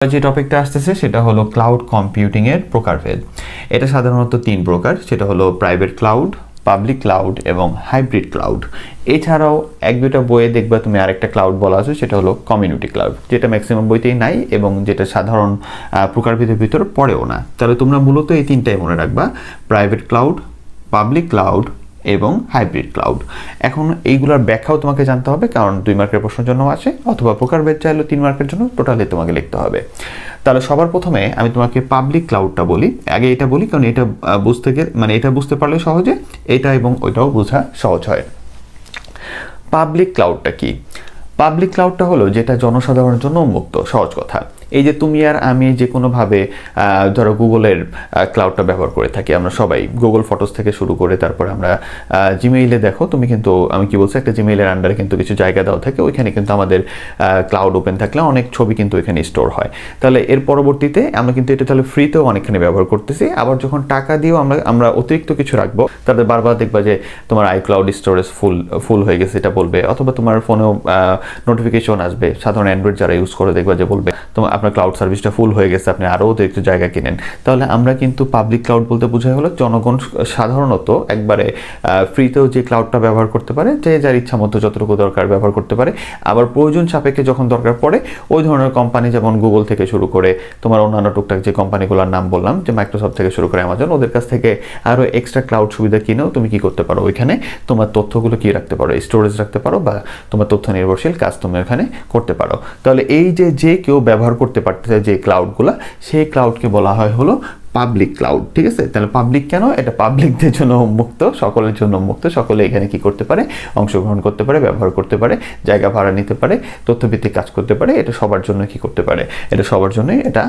যে টপিকটা আসতেছে সেটা হলো ক্লাউড কম্পিউটিং এর প্রকারভেদ। এটা সাধারণত তিন প্রকার, সেটা হলো প্রাইভেট ক্লাউড, পাবলিক ক্লাউড এবং হাইব্রিড ক্লাউড। এছাড়াও এক দুইটা বইয়ে দেখবা তুমি আরেকটা ক্লাউড বলা আছে, সেটা হলো কমিউনিটি ক্লাউড, যেটা ম্যাক্সিমাম বইতেই নাই এবং যেটা সাধারণ প্রকারভেদের ভিতরে পড়েও না। তাহলে তোমরা মূলত এই তিনটাই মনে রাখবা, প্রাইভেট ক্লাউড, পাবলিক ক্লাউড এবং হাইব্রিড ক্লাউড। এখন এইগুলোর ব্যাখ্যাও তোমাকে জানতে হবে, কারণ 2 মার্কের প্রশ্নের জন্য আছে, অথবা প্রকারভেদ চাইলে 3 মার্কের জন্য টোটালি তোমাকে লিখতে হবে। তাহলে সবার প্রথমে আমি তোমাকে পাবলিক ক্লাউডটা বলি। আগে এটা বলি কারণ এটা বুঝতে গেলে এটা বুঝতে পারলে সহজে এটা এবং ওইটাও বোঝা সহজ হয়। পাবলিক ক্লাউডটা কি? পাবলিক ক্লাউডটা হলো যেটা জনসাধারণের জন্য উন্মুক্ত। সহজ কথা, এই যে তুমি আর আমি যে কোনোভাবে ধরো গুগলের ক্লাউডটা ব্যবহার করে থাকি, আমরা সবাই গুগল ফটোস থেকে শুরু করে তারপরে আমরা জিমেইলে দেখো তুমি কিন্তু, আমি কি বলছি, একটা জিমেইলের আন্ডারে কিন্তু কিছু জায়গা দেওয়া থাকে, ওইখানে কিন্তু আমাদের ক্লাউড ওপেন থাকলে অনেক ছবি কিন্তু এখানে স্টোর হয়। তাহলে এর পরবর্তীতে আমরা কিন্তু এটা তাহলে ফ্রিতেও অনেকখানি ব্যবহার করতেছি। আবার যখন টাকা দিয়েও আমরা অতিরিক্ত কিছু রাখবো, তাহলে বারবার দেখবা যে তোমার আইক্লাউড স্টোরেজ ফুল হয়ে গেছে এটা বলবে, অথবা তোমার ফোনেও নোটিফিকেশন আসবে। সাধারণ অ্যান্ড্রয়েড যারা ইউজ করে দেখবা যে বলবে তোমার আপনার ক্লাউড সার্ভিসটা ফুল হয়ে গেছে, আপনি আরও অতিরিক্ত জায়গা কিনেন। তাহলে আমরা কিন্তু পাবলিক ক্লাউড বলতে বোঝাই হলো জনগণ সাধারণত একবারে ফ্রিতেও যে ক্লাউডটা ব্যবহার করতে পারে, যে যার ইচ্ছা মতো যতটুকু দরকার ব্যবহার করতে পারে। আবার প্রয়োজন সাপেক্ষে যখন দরকার পড়ে ওই ধরনের কোম্পানি, যেমন গুগল থেকে শুরু করে তোমার অন্যান্য টুকটাক যে কোম্পানিগুলোর নাম বললাম, যে মাইক্রোসফট থেকে শুরু করে অ্যামাজন, ওদের কাছ থেকে আরও এক্সট্রা ক্লাউড সুবিধা কিনেও তুমি কি করতে পারো, ওইখানে তোমার তথ্যগুলো কি রাখতে পারো, স্টোরেজ রাখতে পারো, বা তোমার তথ্য নির্ভরশীল কাজ তুমি ওখানে করতে পারো। তাহলে এই যে কেউ ব্যবহার করতে পারতেছে যে ক্লাউডগুলো, সেই ক্লাউডকে বলা হয় হলো পাবলিক ক্লাউড। ঠিক আছে? তাহলে পাবলিক কেন? এটা পাবলিকদের জন্য উন্মুক্ত, সকলের জন্য উন্মুক্ত। সকলে এখানে কি করতে পারে, অংশগ্রহণ করতে পারে, ব্যবহার করতে পারে, জায়গা ভাড়া নিতে পারে, তথ্যভিত্তিক কাজ করতে পারে। এটা সবার জন্য কি করতে পারে, এটা সবার জন্যই এটা